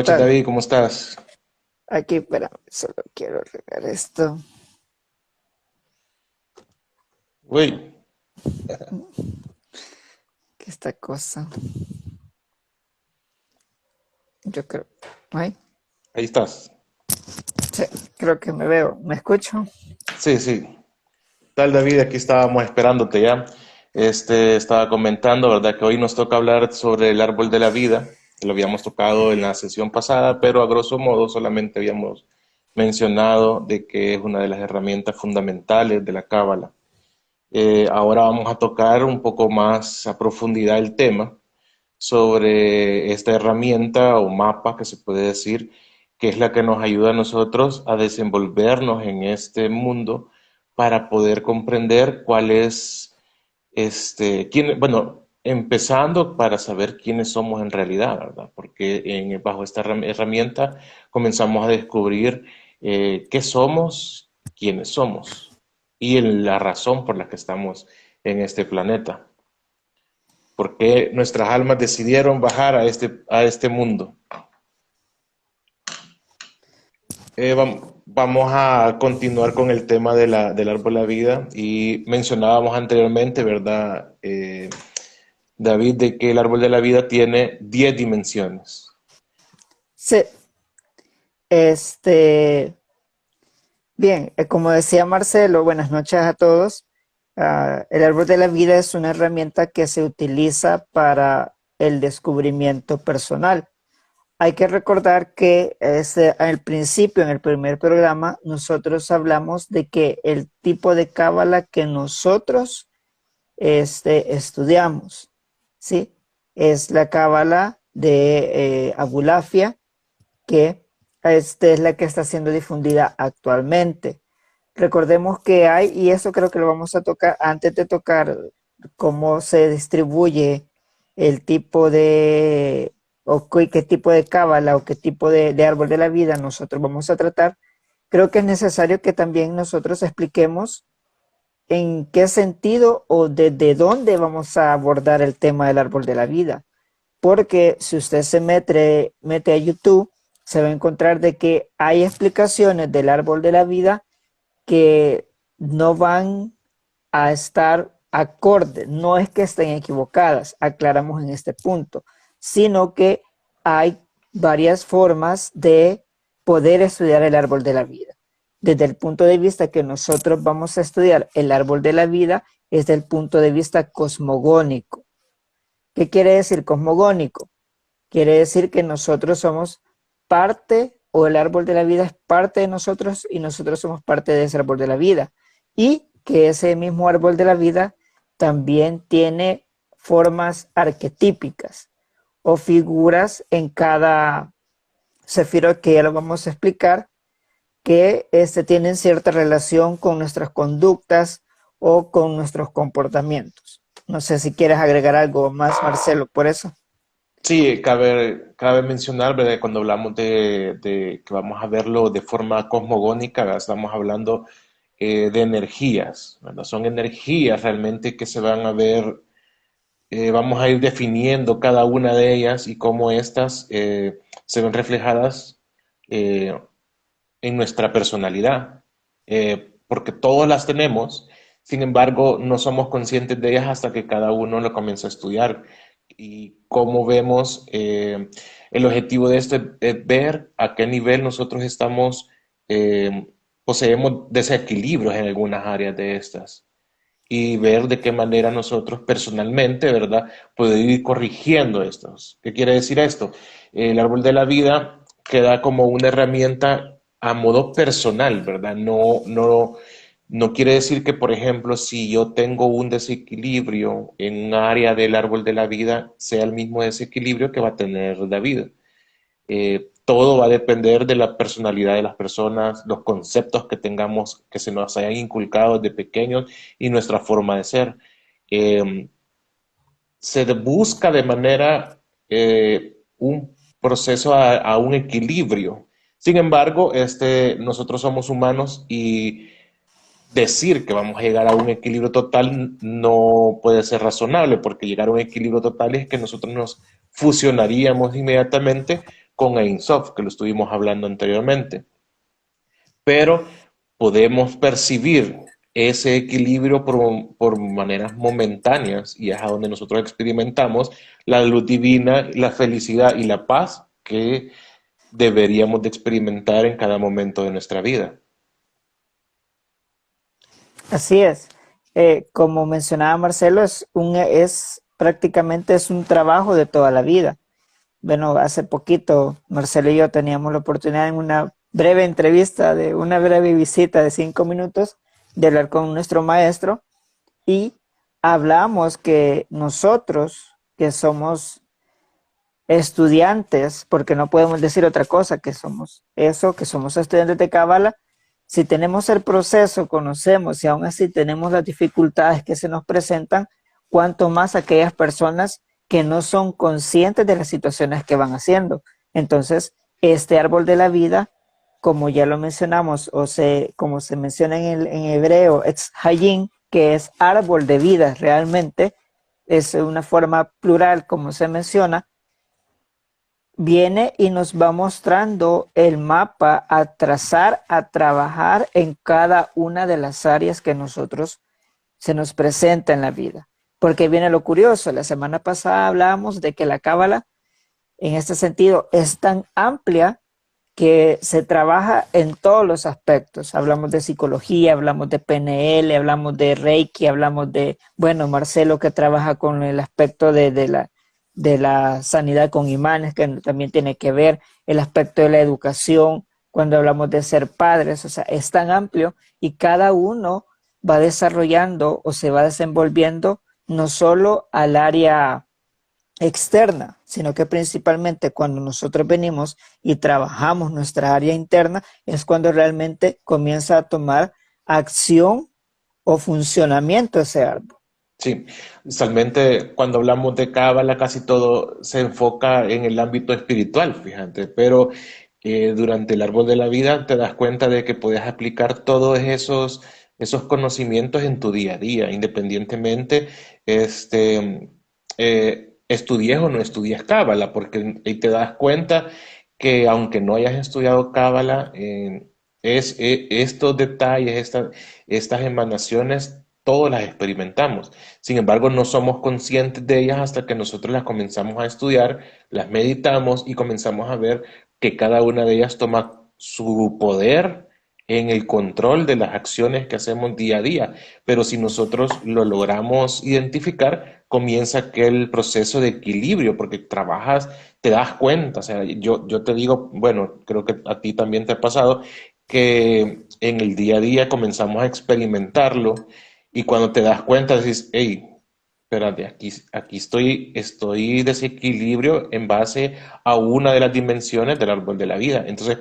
noches, tal? David, ¿cómo estás? Aquí, espera, solo quiero arreglar esto. Uy, Que esta cosa. Yo creo. Ay, ahí estás. sí, creo que me veo. ¿Me escucho? Sí, sí. Tal, David, aquí estábamos esperándote ya. Estaba comentando, ¿verdad? Que hoy nos toca hablar sobre el árbol de la vida. Lo habíamos tocado en la sesión pasada, pero a grosso modo solamente habíamos mencionado de que es una de las herramientas fundamentales de la Cábala. Ahora vamos a tocar un poco más a profundidad el tema sobre esta herramienta o mapa que se puede decir, que es la que nos ayuda a nosotros a desenvolvernos en este mundo para poder comprender cuál es, bueno, empezando para saber quiénes somos en realidad, ¿verdad? Porque bajo esta herramienta comenzamos a descubrir qué somos, quiénes somos y la razón por la que estamos en este planeta. ¿Por qué nuestras almas decidieron bajar a este mundo? Vamos a continuar con el tema del árbol de la vida y mencionábamos anteriormente, ¿verdad, David, de que el árbol de la vida tiene 10 dimensiones? Sí, este. Bien, como decía Marcelo, buenas noches a todos. El árbol de la vida es una herramienta que se utiliza para el descubrimiento personal. Hay que recordar que al principio, en el primer programa, nosotros hablamos de que el tipo de cábala que nosotros estudiamos, ¿sí? Es la cábala de Abulafia, que es la que está siendo difundida actualmente. Recordemos que hay, y eso creo que lo vamos a tocar antes de tocar cómo se distribuye el tipo de, o qué tipo de cábala o qué tipo de árbol de la vida nosotros vamos a tratar. Creo que es necesario que también nosotros expliquemos en qué sentido o desde dónde vamos a abordar el tema del árbol de la vida. Porque si usted mete a YouTube, se va a encontrar de que hay explicaciones del árbol de la vida que no van a estar acorde. No es que estén equivocadas, aclaramos en este punto, sino que hay varias formas de poder estudiar el árbol de la vida. Desde el punto de vista que nosotros vamos a estudiar el árbol de la vida es del punto de vista cosmogónico. ¿Qué quiere decir cosmogónico? Quiere decir que nosotros somos parte, o el árbol de la vida es parte de nosotros y nosotros somos parte de ese árbol de la vida. Y que ese mismo árbol de la vida también tiene formas arquetípicas o figuras en cada sefirot, que ya lo vamos a explicar, que tienen cierta relación con nuestras conductas o con nuestros comportamientos. No sé si quieres agregar algo más, Marcelo, por eso. Sí, cabe mencionar, ¿verdad? Cuando hablamos de que vamos a verlo de forma cosmogónica, ¿verdad? Estamos hablando de energías, ¿verdad? Son energías realmente que se van a ver. Vamos a ir definiendo cada una de ellas y cómo éstas se ven reflejadas eh, en nuestra personalidad, porque todos las tenemos, sin embargo, no somos conscientes de ellas hasta que cada uno lo comienza a estudiar. Y como vemos, el objetivo de esto es ver a qué nivel nosotros estamos, poseemos desequilibrios en algunas áreas de estas y ver de qué manera nosotros personalmente, ¿verdad?, poder ir corrigiendo estos. ¿Qué quiere decir esto? El árbol de la vida queda como una herramienta a modo personal, ¿verdad? No quiere decir que, por ejemplo, si yo tengo un desequilibrio en un área del árbol de la vida, sea el mismo desequilibrio que va a tener David. Todo va a depender de la personalidad de las personas, los conceptos que tengamos, que se nos hayan inculcado desde pequeños y nuestra forma de ser. Eh, Se busca de manera un proceso a un equilibrio. Sin embargo, nosotros somos humanos y decir que vamos a llegar a un equilibrio total no puede ser razonable, porque llegar a un equilibrio total es que nosotros nos fusionaríamos inmediatamente con Ein Sof, que lo estuvimos hablando anteriormente. Pero podemos percibir ese equilibrio por maneras momentáneas y es a donde nosotros experimentamos la luz divina, la felicidad y la paz que deberíamos de experimentar en cada momento de nuestra vida. Así es. Como mencionaba Marcelo, es prácticamente es un trabajo de toda la vida. Bueno, hace poquito Marcelo y yo teníamos la oportunidad en una breve entrevista, de una breve visita de 5 minutos, de hablar con nuestro maestro y hablamos que nosotros, que somos estudiantes, porque no podemos decir otra cosa que somos eso, que somos estudiantes de Cábala, si tenemos el proceso, conocemos y aún así tenemos las dificultades que se nos presentan, cuanto más aquellas personas que no son conscientes de las situaciones que van haciendo. Entonces, este árbol de la vida, como ya lo mencionamos, como se menciona en hebreo, es Hayin, que es árbol de vida realmente, es una forma plural como se menciona, viene y nos va mostrando el mapa a trazar, a trabajar en cada una de las áreas que nosotros se nos presenta en la vida. Porque viene lo curioso, la semana pasada hablábamos de que la Cábala, en este sentido, es tan amplia que se trabaja en todos los aspectos. Hablamos de psicología, hablamos de PNL, hablamos de Reiki, hablamos de, bueno, Marcelo que trabaja con el aspecto de la sanidad con imanes, que también tiene que ver el aspecto de la educación, cuando hablamos de ser padres, o sea, es tan amplio y cada uno va desarrollando o se va desenvolviendo no solo al área externa, sino que principalmente cuando nosotros venimos y trabajamos nuestra área interna, es cuando realmente comienza a tomar acción o funcionamiento ese árbol. Sí, usualmente cuando hablamos de Cábala casi todo se enfoca en el ámbito espiritual, fíjate, pero durante el árbol de la vida te das cuenta de que puedes aplicar todos esos conocimientos en tu día a día, independientemente estudies o no estudies Cábala, porque ahí te das cuenta que aunque no hayas estudiado Cábala, estos detalles, estas emanaciones, todos las experimentamos. Sin embargo, no somos conscientes de ellas hasta que nosotros las comenzamos a estudiar, las meditamos y comenzamos a ver que cada una de ellas toma su poder en el control de las acciones que hacemos día a día. Pero si nosotros lo logramos identificar, comienza aquel proceso de equilibrio, porque trabajas, te das cuenta. O sea, yo te digo, bueno, creo que a ti también te ha pasado, que en el día a día comenzamos a experimentarlo y cuando te das cuenta dices, hey, espérate, aquí estoy desequilibrio en base a una de las dimensiones del árbol de la vida. Entonces,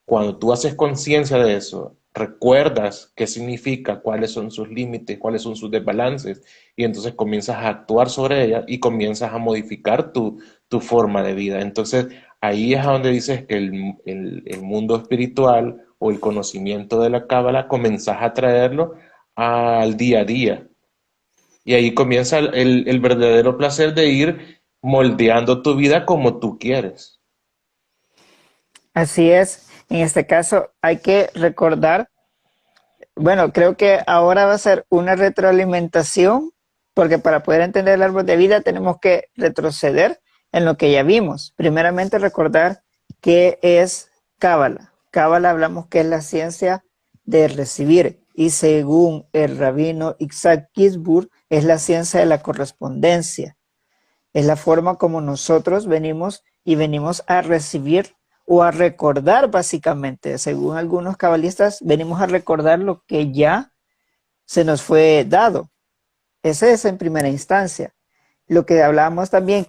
cuando tú haces conciencia de eso, recuerdas qué significa, cuáles son sus límites, cuáles son sus desbalances, y entonces comienzas a actuar sobre ella y comienzas a modificar tu forma de vida. Entonces, ahí es a donde dices que el mundo espiritual o el conocimiento de la Cábala comenzás a traerlo al día a día. Y ahí comienza el verdadero placer de ir moldeando tu vida como tú quieres. Así es, en este caso hay que recordar, bueno, creo que ahora va a ser una retroalimentación, porque para poder entender el árbol de vida tenemos que retroceder en lo que ya vimos. Primeramente recordar qué es Cábala. Cábala hablamos que es la ciencia de recibir y según el rabino Isaac Gisburg es la ciencia de la correspondencia. Es la forma como nosotros venimos a recibir o a recordar básicamente. Según algunos cabalistas, venimos a recordar lo que ya se nos fue dado. Ese es en primera instancia. Lo que hablamos también,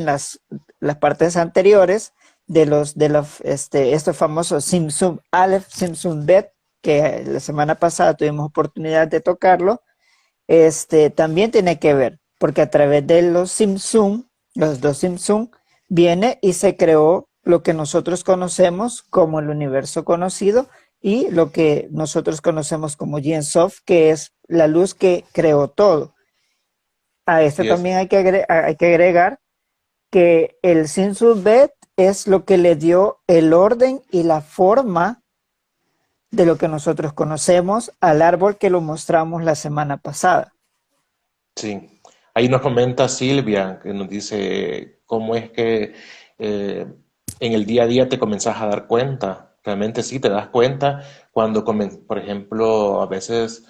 las partes anteriores estos famosos Simsum Aleph, Simsum Bet, que la semana pasada tuvimos oportunidad de tocarlo, también tiene que ver, porque a través de los dos Simsum, viene y se creó lo que nosotros conocemos como el universo conocido y lo que nosotros conocemos como Yin Sof, que es la luz que creó todo. A esto Y es, también hay que agregar que el Simsum Bet es lo que le dio el orden y la forma de lo que nosotros conocemos al árbol que lo mostramos la semana pasada. Sí, ahí nos comenta Silvia, que nos dice cómo es que eh, en el día a día te comenzás a dar cuenta. Realmente sí, te das cuenta cuando, por ejemplo, a veces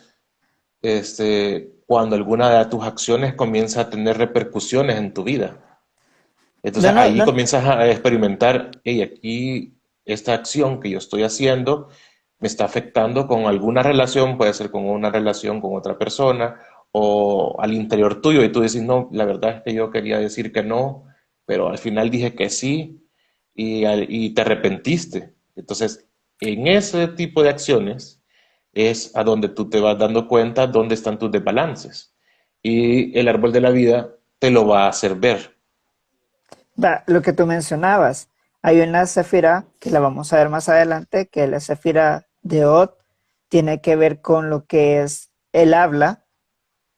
cuando alguna de tus acciones comienza a tener repercusiones en tu vida. No, Entonces no, ahí no. comienzas a experimentar, hey, aquí esta acción que yo estoy haciendo me está afectando con alguna relación, puede ser con una relación con otra persona o al interior tuyo y tú decís, no, la verdad es que yo quería decir que no, pero al final dije que sí y te arrepentiste. Entonces, en ese tipo de acciones es a donde tú te vas dando cuenta dónde están tus desbalances y el árbol de la vida te lo va a hacer ver. Lo que tú mencionabas, hay una cefira que la vamos a ver más adelante, que la cefira de Od tiene que ver con lo que es el habla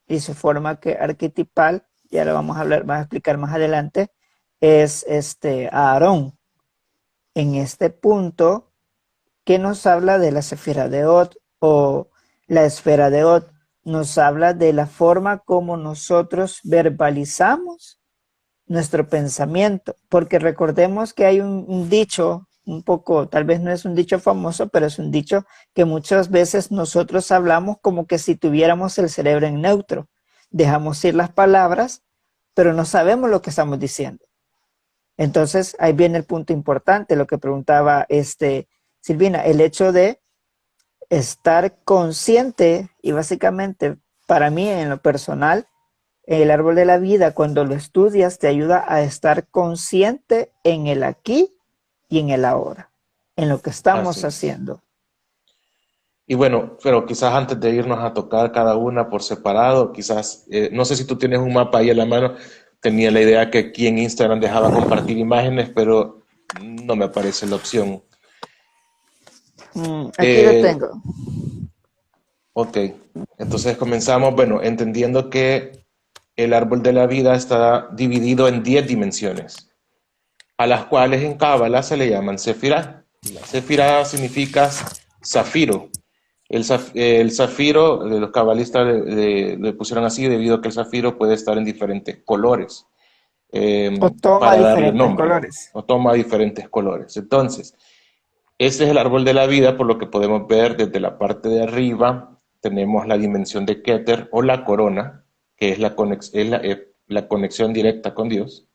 y su forma que arquetipal, ya lo vamos a hablar, vamos a explicar más adelante, es Aarón. En este punto, ¿qué nos habla de la cefira de Od o la esfera de Od? Nos habla de la forma como nosotros verbalizamos nuestro pensamiento, porque recordemos que hay un dicho, un poco, tal vez no es un dicho famoso, pero es un dicho que muchas veces nosotros hablamos como que si tuviéramos el cerebro en neutro. Dejamos ir las palabras, pero no sabemos lo que estamos diciendo. Entonces, ahí viene el punto importante, lo que preguntaba Silvina, el hecho de estar consciente y básicamente para mí en lo personal, el árbol de la vida, cuando lo estudias, te ayuda a estar consciente en el aquí y en el ahora, en lo que Así estamos es. haciendo. Y bueno, pero quizás antes de irnos a tocar cada una por separado, quizás, no sé si tú tienes un mapa ahí a la mano, tenía la idea que aquí en Instagram dejaba compartir imágenes, pero no me aparece la opción. Aquí lo Eh, tengo. ok, entonces comenzamos, bueno, entendiendo que el árbol de la vida está dividido en 10 dimensiones, a las cuales en Cábala se le llaman sefirá. La sefirá significa zafiro. El zafiro, los cabalistas le pusieron así debido a que el zafiro puede estar en diferentes colores O toma para darle diferentes nombre, colores. o toma diferentes colores. Entonces, ese es el árbol de la vida, por lo que podemos ver desde la parte de arriba, tenemos la dimensión de Keter o la corona, que es la conexión directa con Dios.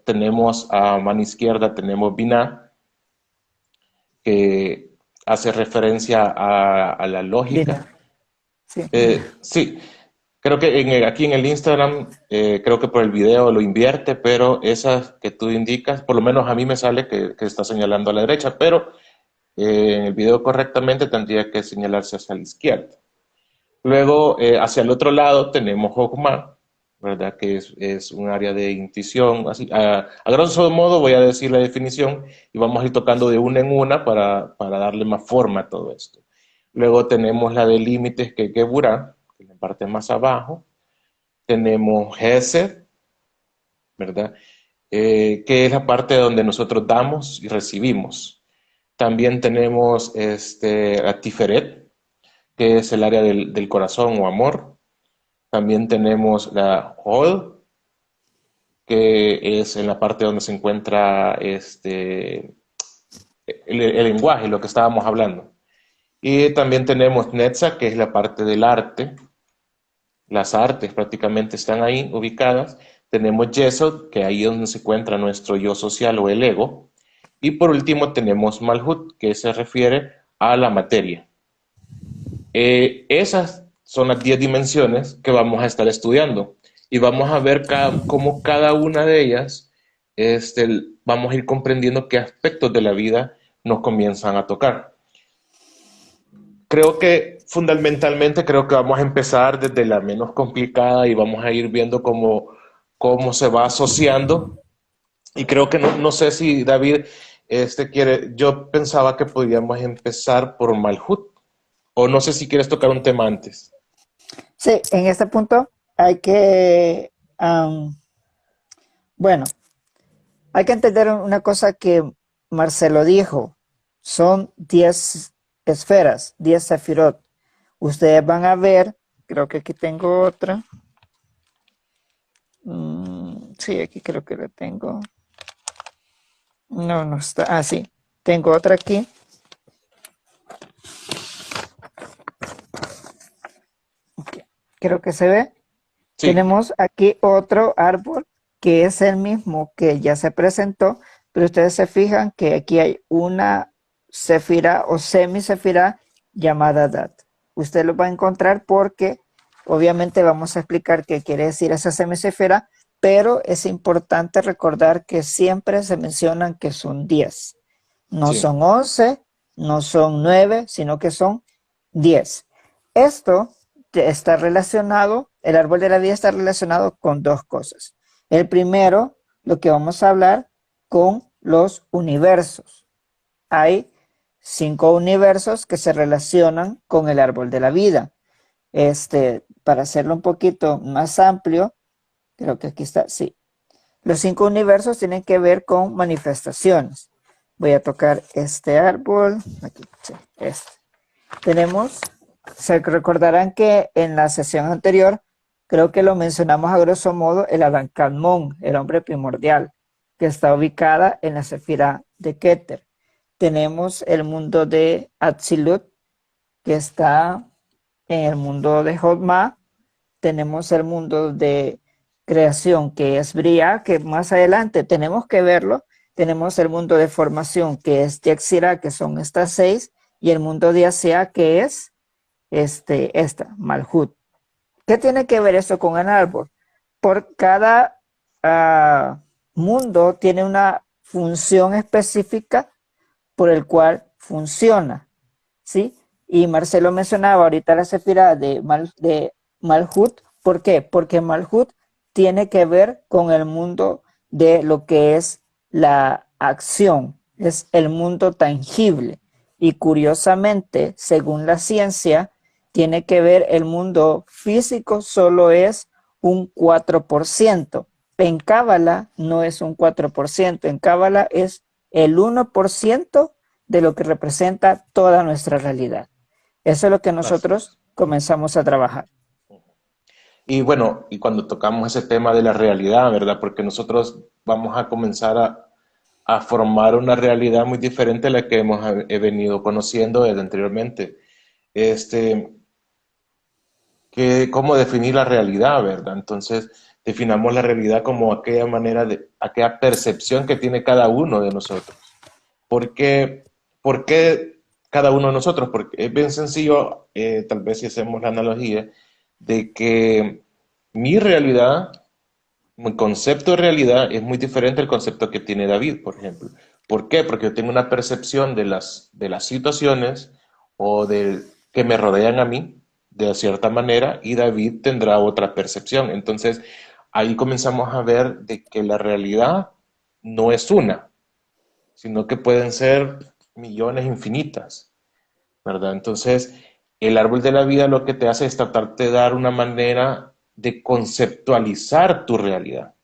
Tenemos a mano izquierda, tenemos Binah, que hace referencia a la lógica. Dina, sí. Sí, creo que aquí en el Instagram, creo que por el video lo invierte, pero esas que tú indicas, por lo menos a mí me sale que está señalando a la derecha, pero en el video correctamente tendría que señalarse hacia la izquierda. Luego, hacia el otro lado tenemos Hokmah, ¿verdad? Que es un área de intuición. Así, a grosso modo voy a decir la definición y vamos a ir tocando de una en una para darle más forma a todo esto. Luego tenemos la de límites, que es Geburah, que es la parte más abajo. Tenemos Hesed, ¿verdad? Que es la parte donde nosotros damos y recibimos. También tenemos a Tiferet, que es el área del corazón o amor. También tenemos la Hod, que es en la parte donde se encuentra el lenguaje, lo que estábamos hablando. Y también tenemos Netza, que es la parte del arte. Las artes prácticamente están ahí ubicadas. Tenemos Yesod, que ahí es donde se encuentra nuestro yo social o el ego. Y por último tenemos Malhut, que se refiere a la materia. Esas son las 10 dimensiones que vamos a estar estudiando y vamos a ver cómo cada una de ellas vamos a ir comprendiendo qué aspectos de la vida nos comienzan a tocar. Creo que fundamentalmente creo que vamos a empezar desde la menos complicada y vamos a ir viendo cómo se va asociando. Y creo que no sé si David yo pensaba que podíamos empezar por Malhut, o no sé si quieres tocar un tema antes. Sí, en este punto hay que, bueno, Hay que entender una cosa que Marcelo dijo. Son 10 esferas, 10 sefirot. Ustedes van a ver, creo que aquí tengo otra. Sí, aquí creo que la tengo. No, no está. Ah, sí. Tengo otra aquí. Okay. Creo que se ve. Sí, Tenemos aquí otro árbol que es el mismo que ya se presentó, pero ustedes se fijan que aquí hay una sefira o semisefira llamada Dat. Usted lo va a encontrar porque obviamente vamos a explicar qué quiere decir esa semisefira, pero es importante recordar que siempre se mencionan que son 10. No sí, son 11, no son 9, sino que son 10. Esto está relacionado, el árbol de la vida está relacionado con dos cosas. El primero, lo que vamos a hablar con los universos. Hay 5 universos que se relacionan con el árbol de la vida. Para hacerlo un poquito más amplio, creo que aquí está, sí. Los 5 universos tienen que ver con manifestaciones. Voy a tocar este árbol, aquí, sí, este. Tenemos, se recordarán que en la sesión anterior, creo que lo mencionamos a grosso modo, el Adán Kadmon, el hombre primordial, que está ubicada en la Sefira de Keter. Tenemos el mundo de Atzilut, que está en el mundo de Jotma. Tenemos el mundo de creación, que es Bria, que más adelante tenemos que verlo. Tenemos el mundo de formación, que es Yetzirah, que son estas 6, y el mundo de Asia, que es Malhut. ¿Qué tiene que ver eso con el árbol? Por cada mundo tiene una función específica por el cual funciona, ¿sí? Y Marcelo mencionaba ahorita la sefira de Malhut. ¿Por qué? Porque Malhut tiene que ver con el mundo de lo que es la acción, es el mundo tangible. Y curiosamente, según la ciencia, tiene que ver el mundo físico solo es un 4%. En Cábala no es un 4%, en Cábala es el 1% de lo que representa toda nuestra realidad. Eso es lo que así es. nosotros comenzamos a trabajar. Y bueno, y cuando tocamos ese tema de la realidad, ¿verdad? Porque nosotros vamos a comenzar a formar una realidad muy diferente a la que hemos venido conociendo desde anteriormente. Este, ¿Cómo definir la realidad, verdad? Entonces, definamos la realidad como aquella manera aquella percepción que tiene cada uno de nosotros. ¿Por qué cada uno de nosotros? Porque es bien sencillo, tal vez si hacemos la analogía, de que mi realidad, mi concepto de realidad es muy diferente al concepto que tiene David, por ejemplo. ¿Por qué? Porque yo tengo una percepción de las situaciones o que me rodean a mí de cierta manera y David tendrá otra percepción. Entonces, ahí comenzamos a ver de que la realidad no es una, sino que pueden ser millones infinitas, ¿verdad? Entonces, el árbol de la vida lo que te hace es tratarte de dar una manera de conceptualizar tu realidad.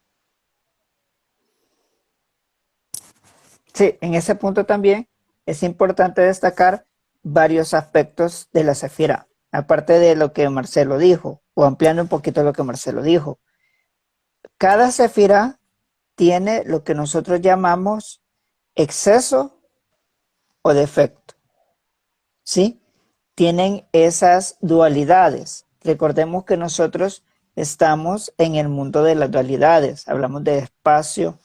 Sí, en ese punto también es importante destacar varios aspectos de la Sefira, aparte de lo que Marcelo dijo, o ampliando un poquito lo que Marcelo dijo. Cada Sefira tiene lo que nosotros llamamos exceso o defecto, ¿sí? Tienen esas dualidades. Recordemos que nosotros estamos en el mundo de las dualidades, hablamos de espacio,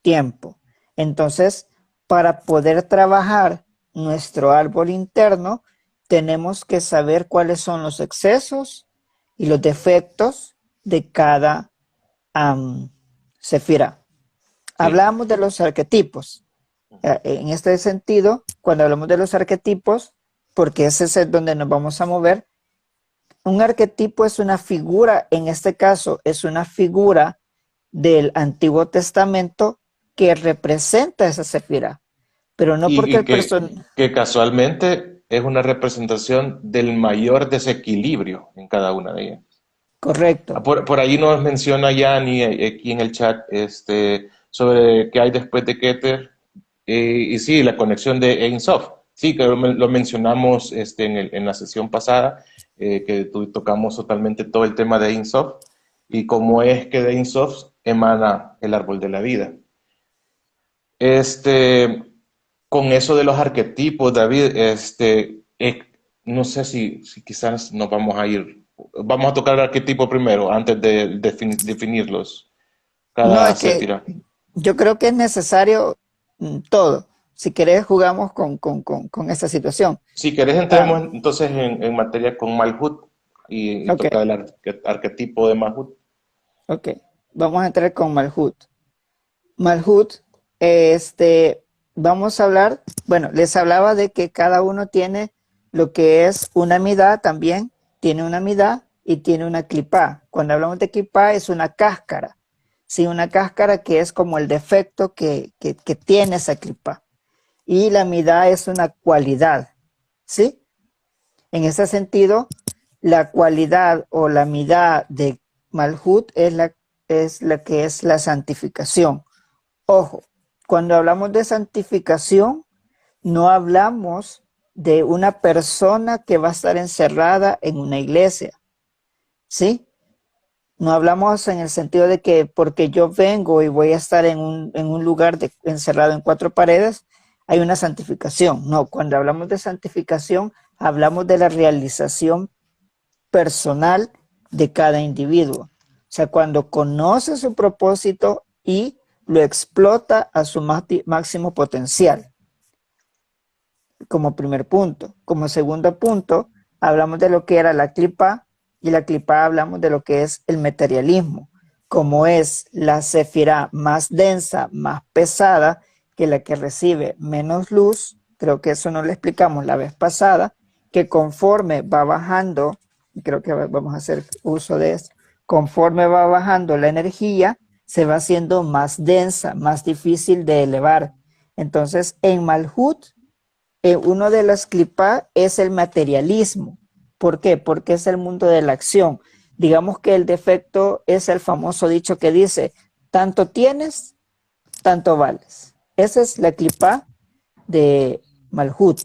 tiempo. Entonces, para poder trabajar nuestro árbol interno, tenemos que saber cuáles son los excesos y los defectos de cada sefira. Sí. Hablamos de los arquetipos. En este sentido, cuando hablamos de los arquetipos, porque ese es donde nos vamos a mover, un arquetipo es una figura, en este caso es una figura del Antiguo Testamento que representa esa sefira, pero no porque Y el personaje... que casualmente es una representación del mayor desequilibrio en cada una de ellas. Correcto. Por ahí nos menciona Yanni aquí en el chat sobre qué hay después de Keter. Y sí, la conexión de Ein Sof. Sí, que lo mencionamos en la sesión pasada, que tocamos totalmente todo el tema de Ein Sof y cómo es que de Ein Sof emana el árbol de la vida. Este, con eso de los arquetipos, David, no sé si quizás nos vamos a ir, vamos a tocar el arquetipo primero antes de definirlos, No, cada es que sépira. yo creo que es necesario todo. Si querés, jugamos con esta situación. Si querés, Ah, entremos entonces en materia con Malhut y ok, tocar el arquetipo de Malhut. ok. Vamos a entrar con Malhut. Malhut, vamos a hablar, bueno, les hablaba de que cada uno tiene lo que es una midá también, tiene una midá y tiene una clipá. Cuando hablamos de clipá es una cáscara, sí, una cáscara que es como el defecto que tiene esa clipá. Y la midá es una cualidad, ¿sí? En ese sentido, la cualidad o la midá de Malhut es la que es la santificación. Ojo, cuando hablamos de santificación, no hablamos de una persona que va a estar encerrada en una iglesia, ¿sí? No hablamos en el sentido de que porque yo vengo y voy a estar en un lugar encerrado en cuatro paredes, hay una santificación. No, cuando hablamos de santificación, hablamos de la realización personal de cada individuo. O sea, cuando conoce su propósito y lo explota a su máximo potencial, como primer punto. Como segundo punto, hablamos de lo que era la clipa y la clipa hablamos de lo que es el materialismo, como es la sefirá más densa, más pesada, que la que recibe menos luz, creo que eso no lo explicamos la vez pasada, que conforme va bajando, creo que vamos a hacer uso de eso, conforme va bajando la energía, se va haciendo más densa, más difícil de elevar. Entonces, en Malhut, uno de las clipá es el materialismo. ¿Por qué? Porque es el mundo de la acción. Digamos que el defecto es el famoso dicho que dice, tanto tienes, tanto vales. Esa es la clipá de Malhut.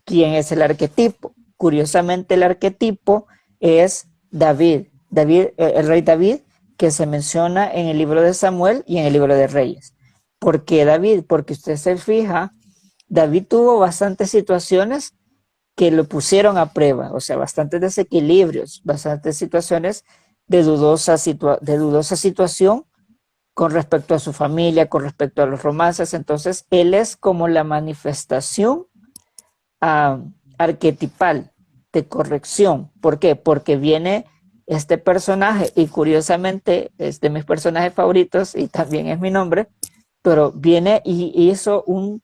¿Quién es el arquetipo? Curiosamente, el arquetipo es David. David, el rey David, que se menciona en el libro de Samuel y en el libro de Reyes. ¿Por qué David? Porque usted se fija, David tuvo bastantes situaciones que lo pusieron a prueba, o sea, bastantes desequilibrios, bastantes situaciones de dudosa situación con respecto a su familia, con respecto a los romances. Entonces, él es como la manifestación arquetipal de corrección. ¿Por qué? Porque viene este personaje y curiosamente es de mis personajes favoritos y también es mi nombre, pero viene y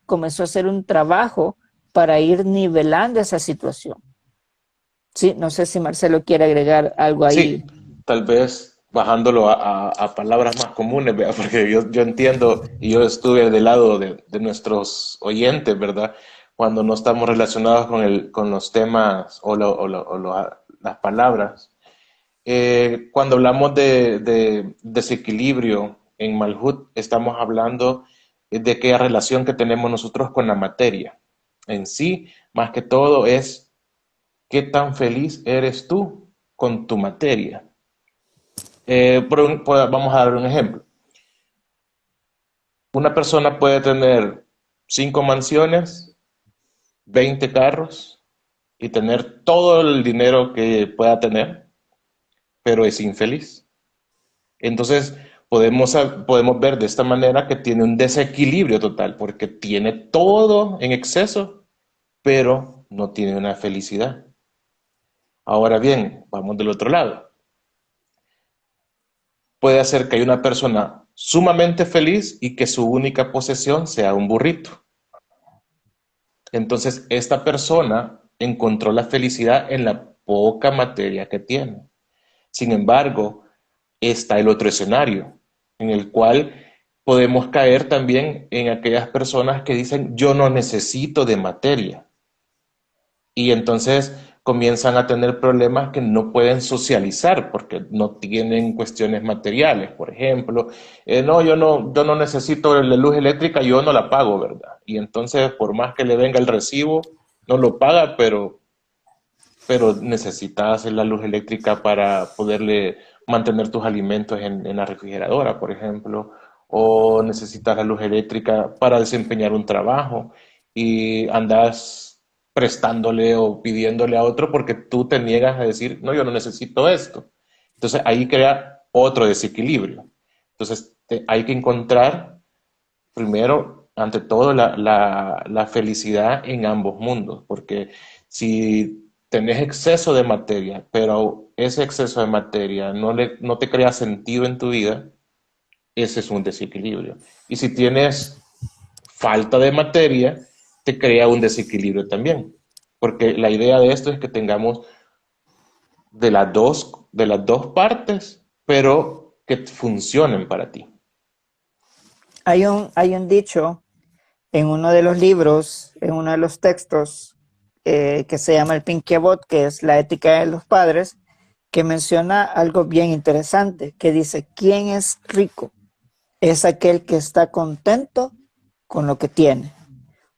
comenzó a hacer un trabajo para ir nivelando esa situación. Sí, no sé si Marcelo quiere agregar algo ahí. Sí, tal vez bajándolo a palabras más comunes, ¿verdad? Porque yo entiendo y yo estuve del lado de nuestros oyentes, ¿verdad? Cuando no estamos relacionados con los temas las palabras. Cuando hablamos de desequilibrio en Malhut, estamos hablando de aquella relación que tenemos nosotros con la materia. En sí, más que todo es qué tan feliz eres tú con tu materia. Vamos a dar un ejemplo. Una persona puede tener 5 mansiones, 20 carros y tener todo el dinero que pueda tener, pero es infeliz. Entonces, podemos ver de esta manera que tiene un desequilibrio total, porque tiene todo en exceso, pero no tiene una felicidad. Ahora bien, vamos del otro lado. Puede ser que haya una persona sumamente feliz y que su única posesión sea un burrito. Entonces, esta persona encontró la felicidad en la poca materia que tiene. Sin embargo, está el otro escenario, en el cual podemos caer también en aquellas personas que dicen, yo no necesito de materia. Y entonces comienzan a tener problemas que no pueden socializar porque no tienen cuestiones materiales, por ejemplo. No, yo no necesito la luz eléctrica, yo no la pago, ¿verdad? Y entonces, por más que le venga el recibo, no lo paga, pero necesitas la luz eléctrica para poderle mantener tus alimentos en la refrigeradora, por ejemplo, o necesitas la luz eléctrica para desempeñar un trabajo y andas prestándole o pidiéndole a otro porque tú te niegas a decir, no, yo no necesito esto. Entonces ahí crea otro desequilibrio. Entonces hay que encontrar primero, ante todo, la felicidad en ambos mundos, porque si tenés exceso de materia, pero ese exceso de materia no te crea sentido en tu vida, ese es un desequilibrio. Y si tienes falta de materia, te crea un desequilibrio también, porque la idea de esto es que tengamos de las dos partes, pero que funcionen para ti. Hay un dicho en uno de los libros, en uno de los textos, que se llama el Pinkiebot, que es la ética de los padres, que menciona algo bien interesante, que dice, ¿quién es rico? Es aquel que está contento con lo que tiene.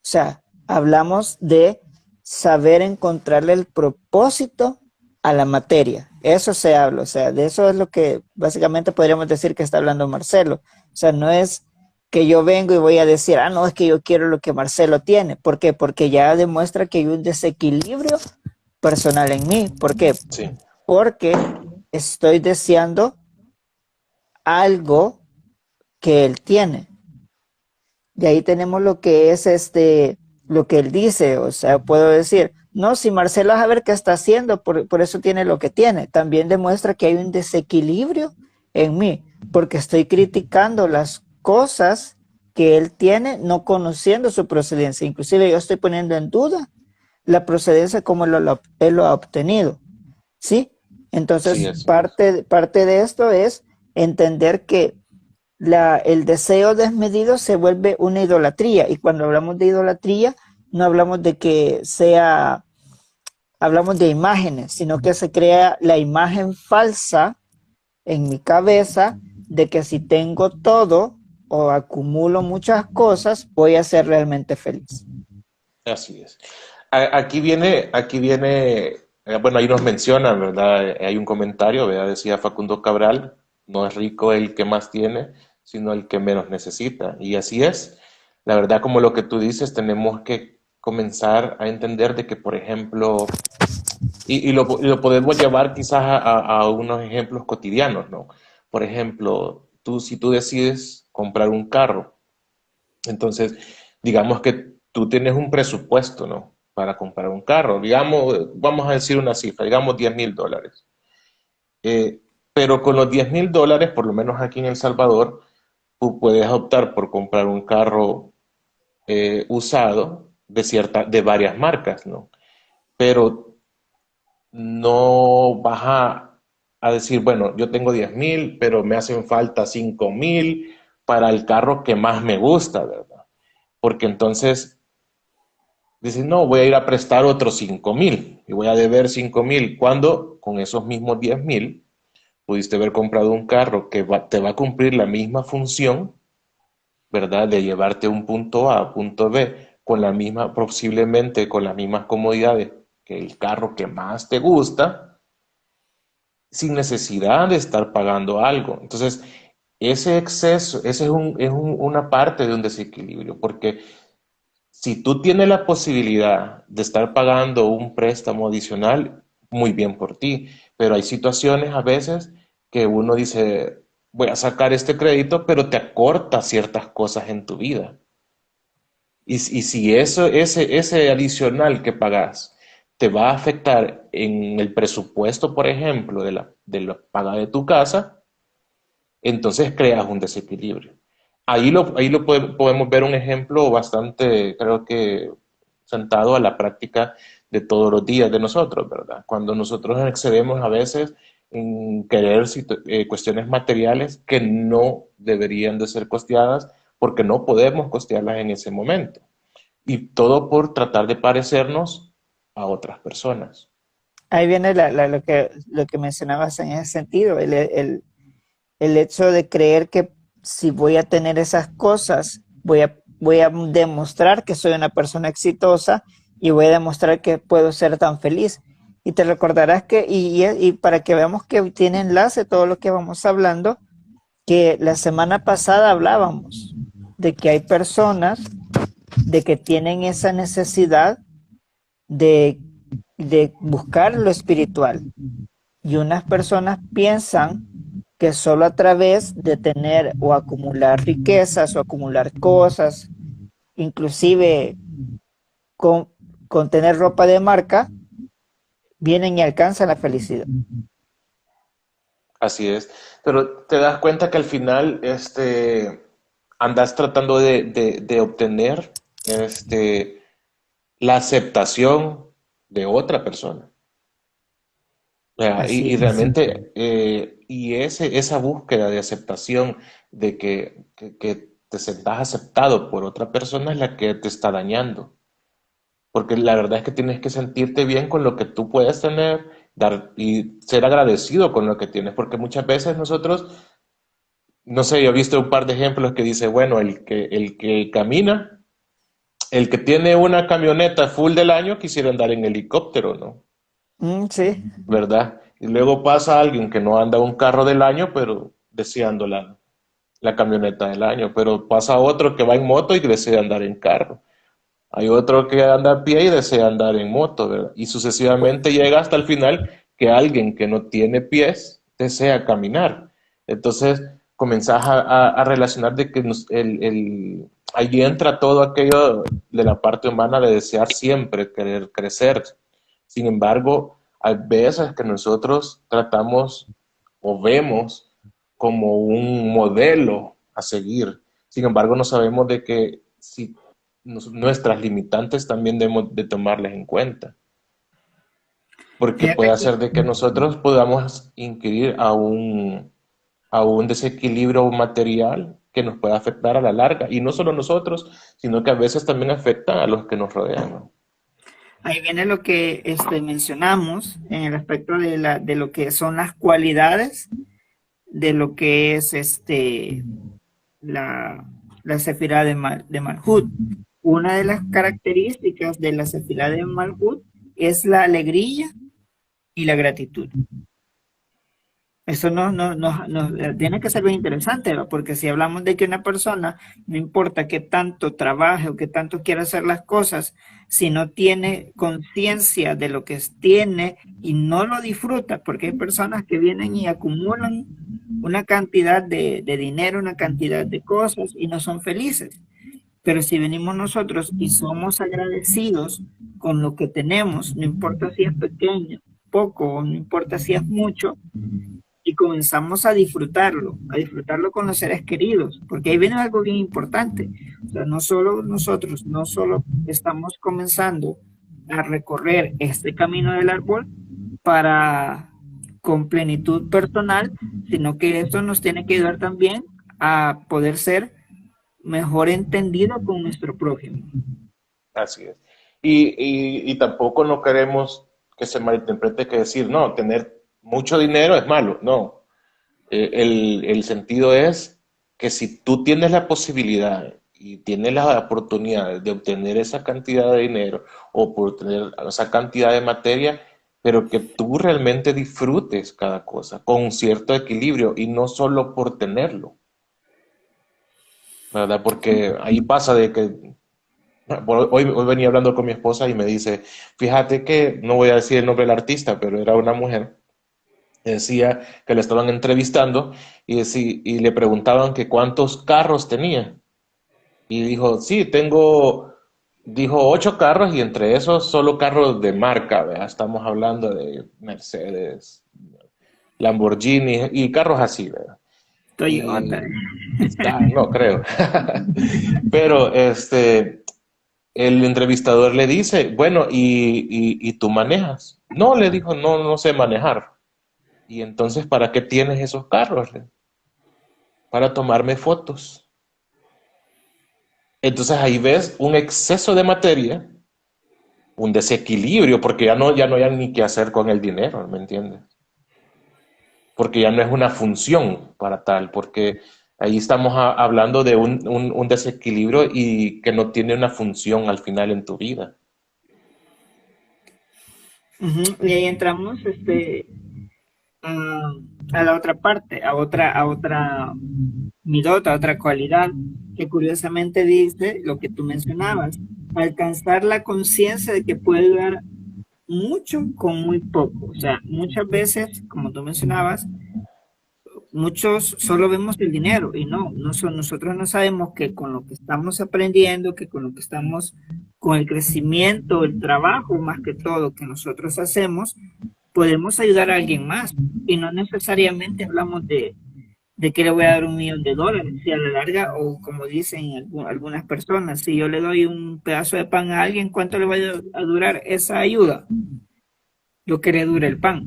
O sea, hablamos de saber encontrarle el propósito a la materia. Eso se habla, o sea, de eso es lo que básicamente podríamos decir que está hablando Marcelo. O sea, no es que yo vengo y voy a decir, ah, no, es que yo quiero lo que Marcelo tiene. ¿Por qué? Porque ya demuestra que hay un desequilibrio personal en mí. ¿Por qué? Sí, Porque estoy deseando algo que él tiene. De ahí tenemos lo que es lo que él dice, o sea, puedo decir, no, si Marcelo a ver qué está haciendo, por eso tiene lo que tiene. También demuestra que hay un desequilibrio en mí, porque estoy criticando las cosas que él tiene, no conociendo su procedencia. Inclusive yo estoy poniendo en duda la procedencia como él lo ha obtenido, ¿sí? sí, Entonces, así es. parte de esto es entender que el deseo desmedido se vuelve una idolatría. Y cuando hablamos de idolatría, no hablamos de que sea, hablamos de imágenes, sino que se crea la imagen falsa en mi cabeza de que si tengo todo o acumulo muchas cosas, voy a ser realmente feliz. Así es. Aquí viene, bueno, ahí nos mencionan, ¿verdad? Hay un comentario, ¿verdad? Decía Facundo Cabral, no es rico el que más tiene, sino el que menos necesita. Y así es. La verdad, como lo que tú dices, tenemos que comenzar a entender de que, por ejemplo, y lo podemos llevar quizás a unos ejemplos cotidianos, ¿no? Por ejemplo, si tú decides comprar un carro, entonces, digamos que tú tienes un presupuesto, ¿no? Para comprar un carro. Digamos, vamos a decir una cifra, digamos $10,000. Eh, pero con los $10,000, por lo menos aquí en El Salvador, tú puedes optar por comprar un carro usado de varias marcas, ¿no? Pero no vas a decir, bueno, yo tengo 10,000, pero me hacen falta 5,000 para el carro que más me gusta, ¿verdad? Porque entonces dices, no, voy a ir a prestar otros 5,000 y voy a deber 5,000. Cuando con esos mismos 10,000 pudiste haber comprado un carro que te va a cumplir la misma función, ¿verdad? De llevarte de un punto A a punto B con la misma, posiblemente con las mismas comodidades que el carro que más te gusta, sin necesidad de estar pagando algo. Entonces, ese exceso, ese una parte de un desequilibrio, porque si tú tienes la posibilidad de estar pagando un préstamo adicional, muy bien por ti, pero hay situaciones a veces que uno dice, voy a sacar este crédito, pero te acorta ciertas cosas en tu vida. Y si ese adicional que pagas te va a afectar en el presupuesto, por ejemplo, de la paga de tu casa, entonces creas un desequilibrio. Podemos ver un ejemplo bastante, creo que, sentado a la práctica de todos los días de nosotros, ¿verdad? Cuando nosotros excedemos a veces en querer cuestiones materiales que no deberían de ser costeadas porque no podemos costearlas en ese momento. Y todo por tratar de parecernos a otras personas. Ahí viene lo que mencionabas en ese sentido, el hecho de creer que si voy a tener esas cosas, voy a demostrar que soy una persona exitosa y voy a demostrar que puedo ser tan feliz. Y te recordarás que, y para que veamos que tiene enlace todo lo que vamos hablando, que la semana pasada hablábamos de que hay personas de que tienen esa necesidad de, de buscar lo espiritual. Y unas personas piensan que solo a través de tener o acumular riquezas o acumular cosas, inclusive con, con tener ropa de marca, vienen y alcanzan la felicidad. Así es. Pero te das cuenta que al final, andas tratando de obtener, la aceptación de otra persona. Así Y es. realmente, esa búsqueda de aceptación, de que te sientas aceptado por otra persona es la que te está dañando. Porque la verdad es que tienes que sentirte bien con lo que tú puedes tener, dar y ser agradecido con lo que tienes, porque muchas veces nosotros, no sé, yo he visto un par de ejemplos que dice, bueno, el que camina, el que tiene una camioneta full del año quisiera andar en helicóptero, ¿no? Sí. ¿Verdad? Y luego pasa alguien que no anda un carro del año, pero deseando la camioneta del año, pero pasa otro que va en moto y desea andar en carro. Hay otro que anda a pie y desea andar en moto, ¿verdad? Y sucesivamente llega hasta el final que alguien que no tiene pies desea caminar. Entonces comenzás a relacionar de que ahí entra todo aquello de la parte humana de desear siempre, querer crecer. Sin embargo, hay veces que nosotros tratamos o vemos como un modelo a seguir. Sin embargo, no sabemos de que si nuestras limitantes también debemos de tomarlas en cuenta, porque puede Fíjate que hacer de que nosotros podamos incurrir a un desequilibrio material que nos pueda afectar a la larga, y no solo nosotros, sino que a veces también afecta a los que nos rodean, ¿no? ahí viene lo que mencionamos en el aspecto de lo que son las cualidades de lo que es la, la Sefirá de Malhut. Una de las características de la Sefirá de Malhut es la alegría y la gratitud. Eso tiene que ser bien interesante, ¿va? Porque si hablamos de que una persona, no importa qué tanto trabaje o qué tanto quiera hacer las cosas, si no tiene conciencia de lo que tiene y no lo disfruta, porque hay personas que vienen y acumulan una cantidad de dinero, una cantidad de cosas y no son felices. Pero si venimos nosotros y somos agradecidos con lo que tenemos, no importa si es pequeño, poco, o no importa si es mucho, y comenzamos a disfrutarlo con los seres queridos, porque ahí viene algo bien importante. O sea, no solo nosotros, no solo estamos comenzando a recorrer este camino del árbol para con plenitud personal, sino que esto nos tiene que ayudar también a poder ser mejor entendido con nuestro prójimo. Así es. Y tampoco no queremos que se malinterprete que decir, no, tener mucho dinero es malo. No. El sentido es que si tú tienes la posibilidad y tienes la oportunidad de obtener esa cantidad de dinero o por tener esa cantidad de materia, pero que tú realmente disfrutes cada cosa con un cierto equilibrio y no solo por tenerlo, ¿verdad? Porque ahí pasa de que hoy venía hablando con mi esposa y me dice, fíjate que, no voy a decir el nombre del artista, pero era una mujer, decía que le estaban entrevistando y le preguntaban que cuántos carros tenía. Y dijo, sí, dijo 8 carros y entre esos solo carros de marca, ¿verdad? Estamos hablando de Mercedes, Lamborghini y carros así, ¿verdad? Toyota. Y no creo. Pero el entrevistador le dice, bueno, ¿y tú manejas? No, le dijo, no, no sé manejar. Y entonces, ¿para qué tienes esos carros? Para tomarme fotos. Entonces ahí ves un exceso de materia un desequilibrio, porque ya no hay ni qué hacer con el dinero, ¿me entiendes? Porque ya no es una función para tal, porque ahí estamos hablando de un desequilibrio y que no tiene una función al final en tu vida. Ujú. Y ahí entramos a, a la otra parte, a otra midota, a otra cualidad, que curiosamente dice lo que tú mencionabas, alcanzar la conciencia de que puede dar mucho con muy poco. O sea, muchas veces, como tú mencionabas, muchos solo vemos el dinero y nosotros no sabemos que con lo que estamos aprendiendo, que con lo que estamos, con el crecimiento, el trabajo más que todo que nosotros hacemos, podemos ayudar a alguien más. Y no necesariamente hablamos de que le voy a dar $1.000.000, si a la larga, o como dicen algunas personas, si yo le doy un pedazo de pan a alguien, ¿cuánto le va a durar esa ayuda? Lo que le dura el pan.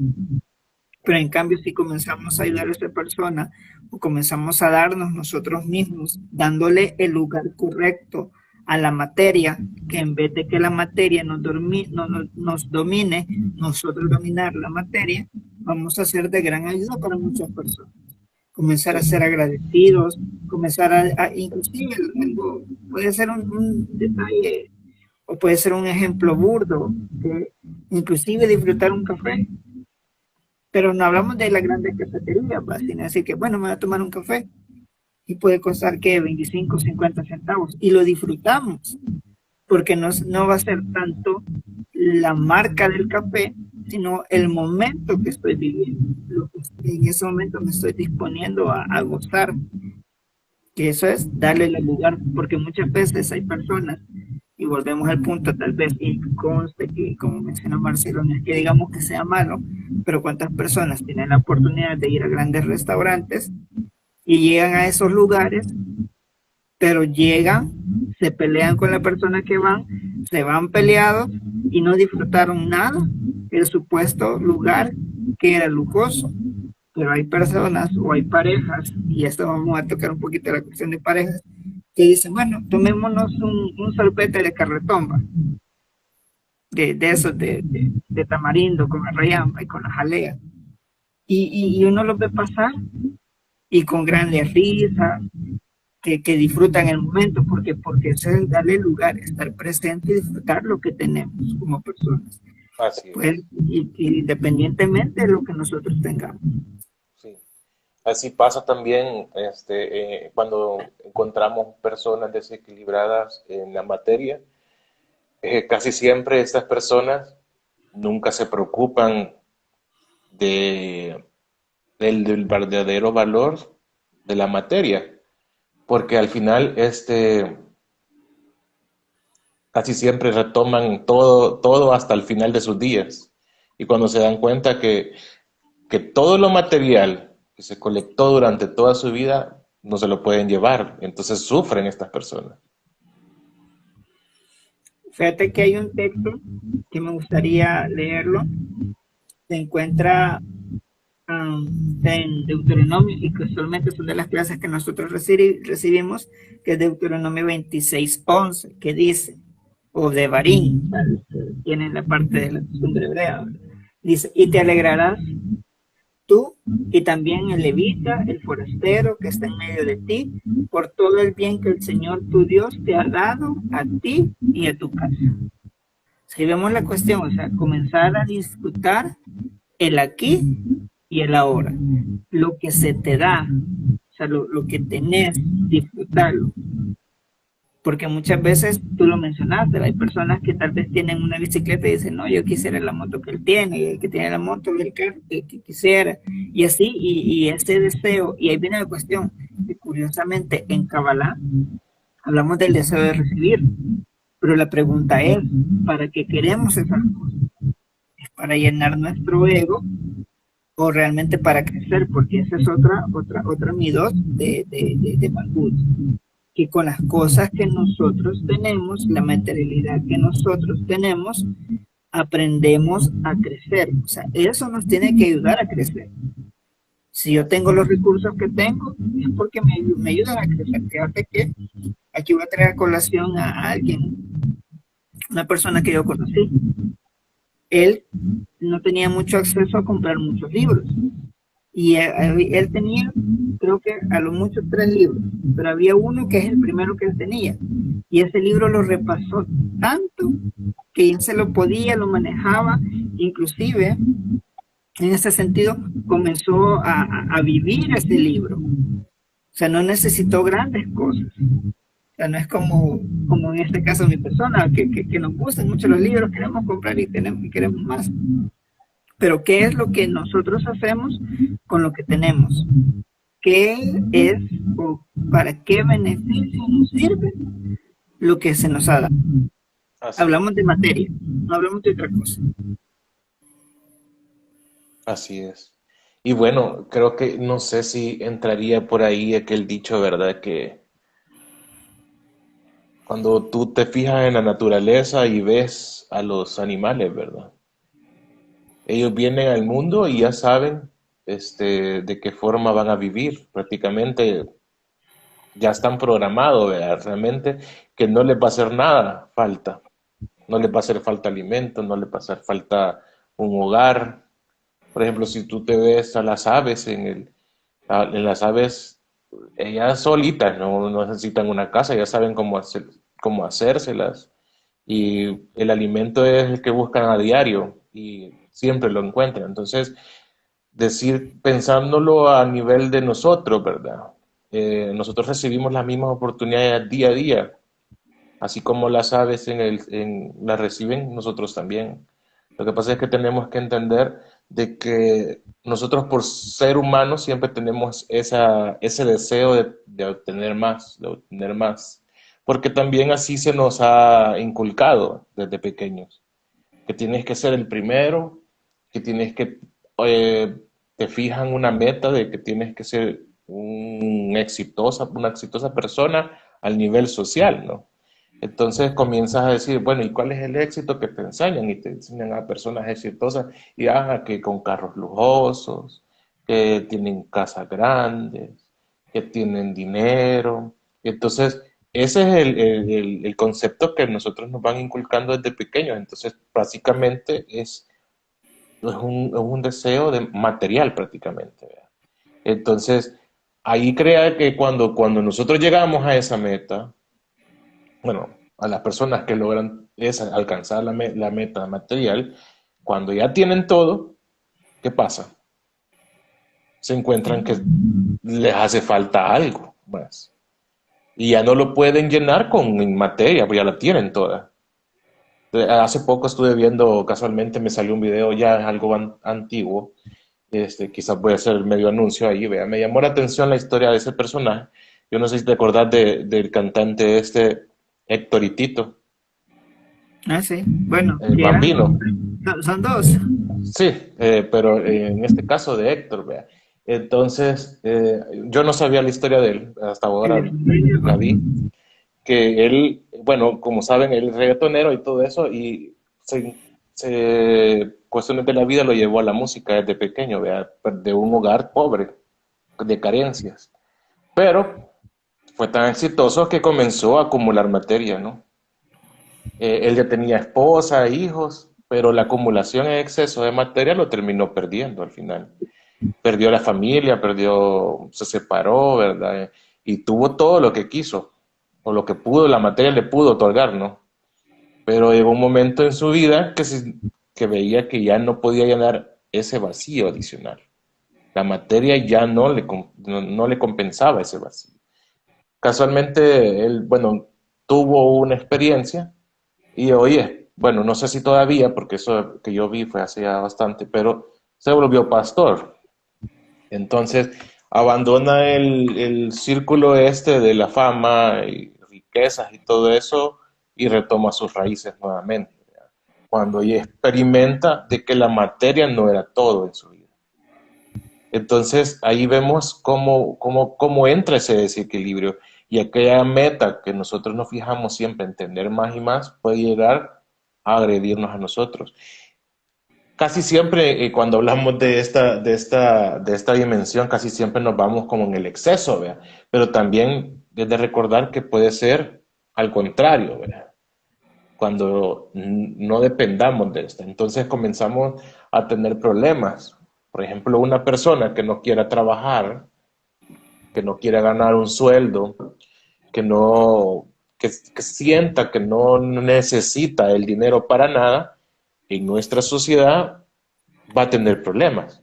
Pero en cambio, si comenzamos a ayudar a esa persona o comenzamos a darnos nosotros mismos, dándole el lugar correcto a la materia, que en vez de que la materia nos domine, nosotros dominar la materia, vamos a ser de gran ayuda para muchas personas. Comenzar a ser agradecidos, comenzar inclusive, algo, puede ser un detalle o puede ser un ejemplo burdo, que inclusive disfrutar un café. Pero no hablamos de la grande cafetería, sino así que, bueno, me voy a tomar un café y puede costar que 25, 50 centavos y lo disfrutamos, porque no va a ser tanto la marca del café, sino el momento que estoy viviendo. En ese momento me estoy disponiendo a gozar, que eso es darle el lugar, porque muchas veces hay personas, y volvemos al punto, tal vez, y conste que, como menciona Marcelo, no es que digamos que sea malo, pero cuántas personas tienen la oportunidad de ir a grandes restaurantes y llegan a esos lugares, pero llegan, se pelean con la persona que van, se van peleados y no disfrutaron nada del supuesto lugar que era lujoso. Pero hay personas o hay parejas, y esto vamos a tocar un poquito la cuestión de parejas, que dicen, bueno, tomémonos un sorbete de carretón, de esos de tamarindo con la rayamba y con la jalea. Y uno los ve pasar y con grandes risas, que disfrutan el momento, porque eso es darle lugar, estar presente y disfrutar lo que tenemos como personas, Así pues, es. independientemente de lo que nosotros tengamos. Sí. Así pasa también cuando encontramos personas desequilibradas en la materia. Casi siempre estas personas nunca se preocupan de, del verdadero valor de la materia, porque al final casi siempre retoman todo hasta el final de sus días. Y cuando se dan cuenta que todo lo material que se colectó durante toda su vida no se lo pueden llevar, entonces sufren estas personas. Fíjate que hay un texto que me gustaría leerlo, se encuentra en Deuteronomio, y que usualmente son de las clases que nosotros recibimos, que es Deuteronomio 26:11, que dice, o de Barín, tiene la parte de la costumbre hebrea, dice, y te alegrarás tú y también el levita, el forastero que está en medio de ti, por todo el bien que el Señor tu Dios te ha dado a ti y a tu casa. Si vemos la cuestión, o sea, comenzar a disfrutar el aquí y el ahora, lo que se te da, o sea, lo que tenés, disfrutarlo. Porque muchas veces, tú lo mencionaste, hay personas que tal vez tienen una bicicleta y dicen, no, yo quisiera la moto que él tiene, y el que tiene la moto, el carro que quisiera, y así, y ese deseo, y ahí viene la cuestión, que curiosamente en Kabbalah hablamos del deseo de recibir, pero la pregunta es, ¿para qué queremos esas cosas? ¿Es para llenar nuestro ego o realmente para crecer? Porque esa es otra midot de Malhut, que con las cosas que nosotros tenemos, la materialidad que nosotros tenemos, aprendemos a crecer. O sea, eso nos tiene que ayudar a crecer. Si yo tengo los recursos que tengo, es porque me ayudan a crecer. Fíjate que aquí voy a traer a colación a alguien, una persona que yo conocí. Él no tenía mucho acceso a comprar muchos libros. Y él tenía, creo que a lo mucho 3 libros, pero había uno que es el primero que él tenía. Y ese libro lo repasó tanto que él se lo podía, lo manejaba, inclusive en ese sentido comenzó a vivir ese libro. O sea, no necesitó grandes cosas. O sea, no es como en este caso mi persona, que nos gustan mucho los libros, queremos comprar y queremos más. Pero ¿qué es lo que nosotros hacemos con lo que tenemos? ¿Qué es o para qué beneficio nos sirve lo que se nos ha dado? Así es. Hablamos de materia, no hablamos de otra cosa. Así es. Y bueno, creo que no sé si entraría por ahí aquel dicho, ¿verdad? Que cuando tú te fijas en la naturaleza y ves a los animales, ¿verdad? Ellos vienen al mundo y ya saben, de qué forma van a vivir. Prácticamente ya están programados, ¿verdad? Realmente que no les va a hacer nada falta. No les va a hacer falta alimento, no les va a hacer falta un hogar. Por ejemplo, si tú te ves a las aves en las aves, ellas solitas no necesitan una casa, ya saben cómo hacérselas. Y el alimento es el que buscan a diario y siempre lo encuentran. Entonces, decir, pensándolo a nivel de nosotros, ¿verdad? Nosotros recibimos las mismas oportunidades día a día, así como las aves las reciben, nosotros también. Lo que pasa es que tenemos que entender de que nosotros por ser humanos siempre tenemos ese deseo de obtener más, de obtener más, porque también así se nos ha inculcado desde pequeños, que tienes que ser el primero, que eh, te fijan una meta de que tienes que ser una exitosa persona al nivel social, ¿no? Entonces comienzas a decir, bueno, ¿y cuál es el éxito que te enseñan? Y te enseñan a personas exitosas y que con carros lujosos, que tienen casas grandes, que tienen dinero. Y entonces, ese es el concepto que nosotros nos van inculcando desde pequeños. Entonces, básicamente es un deseo de material prácticamente, ¿verdad? Entonces, ahí crea que cuando nosotros llegamos a esa meta, bueno, a las personas que logran alcanzar la meta material, cuando ya tienen todo, ¿qué pasa? Se encuentran que les hace falta algo más. Y ya no lo pueden llenar con materia, pues ya la tienen toda. Hace poco estuve viendo, casualmente me salió un video, ya es algo antiguo, quizás voy a hacer medio anuncio ahí, vea, me llamó la atención la historia de ese personaje. Yo no sé si te acordás del cantante Héctor y Tito, Ah, sí. Bueno, el que eran Bambino. son dos. Sí, pero en este caso de Héctor, vea. Entonces, yo no sabía la historia de él, hasta El ahora de la vi, que él, bueno, como saben, él es reggaetonero y todo eso, y cuestiones de la vida lo llevó a la música desde pequeño, vea, de un hogar pobre, de carencias. Pero fue tan exitoso que comenzó a acumular materia, ¿no? Él ya tenía esposa, hijos, pero la acumulación en exceso de materia lo terminó perdiendo al final. Perdió la familia, se separó, ¿verdad? Y tuvo todo lo que quiso, o lo que pudo, la materia le pudo otorgar, ¿no? Pero llegó un momento en su vida que veía que ya no podía llenar ese vacío adicional. La materia ya no le compensaba ese vacío. Casualmente, él, bueno, tuvo una experiencia y oye, bueno, no sé si todavía, porque eso que yo vi fue hace ya bastante, pero se volvió pastor. Entonces, abandona el círculo de la fama y riquezas y todo eso y retoma sus raíces nuevamente, ¿verdad? Cuando ella experimenta de que la materia no era todo en su vida. Entonces, ahí vemos cómo entra ese desequilibrio y aquella meta que nosotros nos fijamos siempre en tener más y más puede llegar a agredirnos a nosotros. Casi siempre, cuando hablamos de esta dimensión, casi siempre nos vamos como en el exceso, ¿verdad? Pero también es de recordar que puede ser al contrario, ¿verdad? cuando no dependamos de esta. Entonces comenzamos a tener problemas. Por ejemplo, una persona que no quiera trabajar, que no quiera ganar un sueldo, que no, que sienta que no necesita el dinero para nada, en nuestra sociedad va a tener problemas,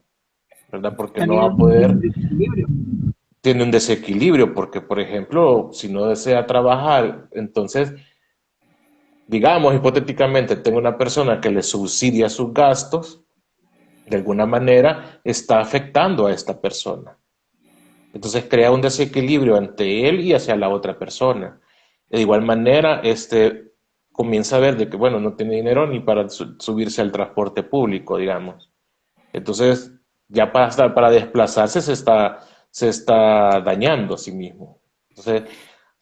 ¿verdad? Porque no También va es a un poder, desequilibrio. tiene un desequilibrio, porque, por ejemplo, si no desea trabajar, entonces, digamos, hipotéticamente, tengo una persona que le subsidia sus gastos, de alguna manera está afectando a esta persona. Entonces crea un desequilibrio ante él y hacia la otra persona. De igual manera, comienza a ver de que, bueno, no tiene dinero ni para subirse al transporte público, digamos. Entonces, ya para desplazarse se está dañando a sí mismo. Entonces,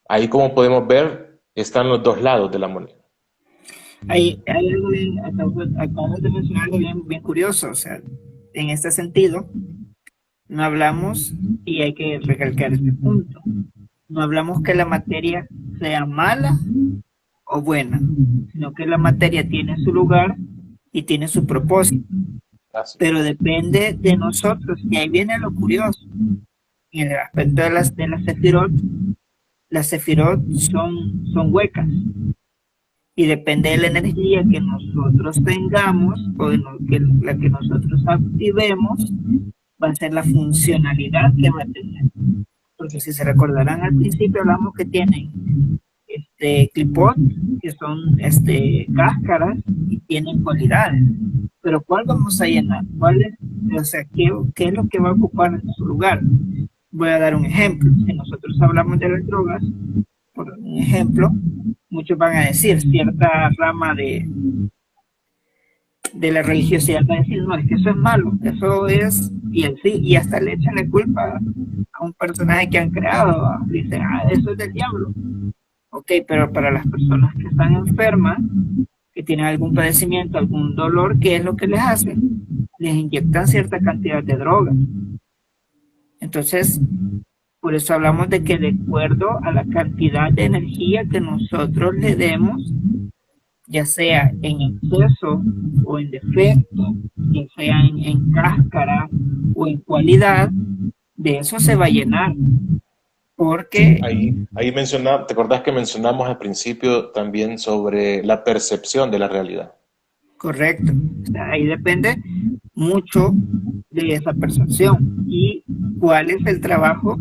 ahí como podemos ver, están los dos lados de la moneda. Hay algo bien, acabas de mencionar algo bien, bien curioso, o sea, en este sentido, no hablamos, y hay que recalcar este punto, no hablamos que la materia sea mala o buena, sino que la materia tiene su lugar y tiene su propósito, Así pero es. depende de nosotros, y ahí viene lo curioso, en el aspecto las sefirot son huecas, y depende de la energía que nosotros tengamos o de la que nosotros activemos, va a ser la funcionalidad que va a tener. Porque si se recordarán al principio hablamos que tienen clipot, que son cáscaras y tienen cualidades. Pero ¿cuál vamos a llenar? O sea, ¿qué es lo que va a ocupar su lugar? Voy a dar un ejemplo. Si nosotros hablamos de las drogas, por un ejemplo, muchos van a decir cierta rama de la religiosidad, va a decir, no, es que eso es malo, eso es, y así, y hasta le echan la culpa a un personaje que han creado, dicen, eso es del diablo. Ok, pero para las personas que están enfermas, que tienen algún padecimiento, algún dolor, ¿qué es lo que les hacen? Les inyectan cierta cantidad de droga. Entonces, por eso hablamos de que de acuerdo a la cantidad de energía que nosotros le demos, ya sea en exceso o en defecto, ya sea en cáscara o en cualidad, de eso se va a llenar. Sí, Porque, ahí ¿te acordás que mencionamos al principio también sobre la percepción de la realidad? correcto, o sea, ahí depende mucho de esa percepción y cuál es el trabajo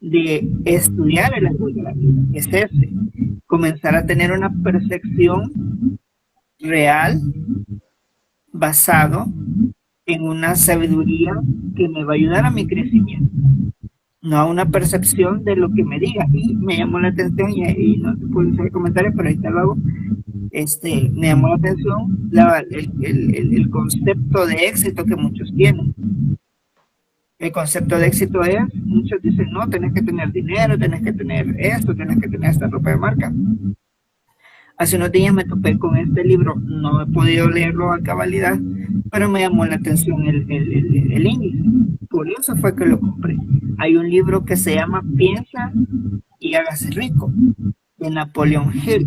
de estudiar el árbol de la vida. Es ese, comenzar a tener una percepción real basado en una sabiduría que me va a ayudar a mi crecimiento, no a una percepción de lo que me diga. Y me llamó la atención, y no te puedo hacer comentarios, pero ahí te lo hago. Me llamó la atención el concepto de éxito que muchos tienen. El concepto de éxito es, muchos dicen, no, tenés que tener dinero, tenés que tener esto, tenés que tener esta ropa de marca. Hace unos días me topé con este libro, no he podido leerlo a cabalidad, pero me llamó la atención el índice. Por eso fue que lo compré. Hay un libro que se llama Piensa y hágase rico, de Napoleon Hill.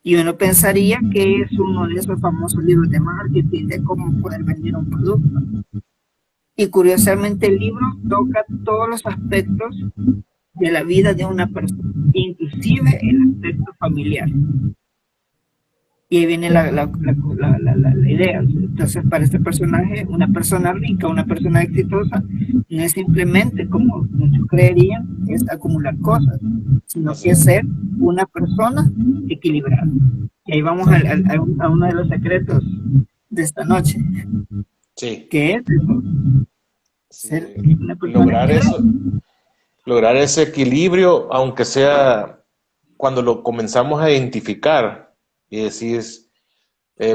Y uno pensaría que es uno de esos famosos libros de marketing, de cómo poder vender un producto. Y curiosamente el libro toca todos los aspectos de la vida de una persona, inclusive el aspecto familiar. Y ahí viene la idea. Entonces, para este personaje, una persona rica, una persona exitosa, no es simplemente, como muchos creerían, es acumular cosas, sino que es ser una persona equilibrada. Y ahí vamos a uno de los secretos de esta noche, Sí, que es eso, sí, ser una persona lograr equilibrada. eso, lograr ese equilibrio, aunque sea cuando lo comenzamos a identificar y decís,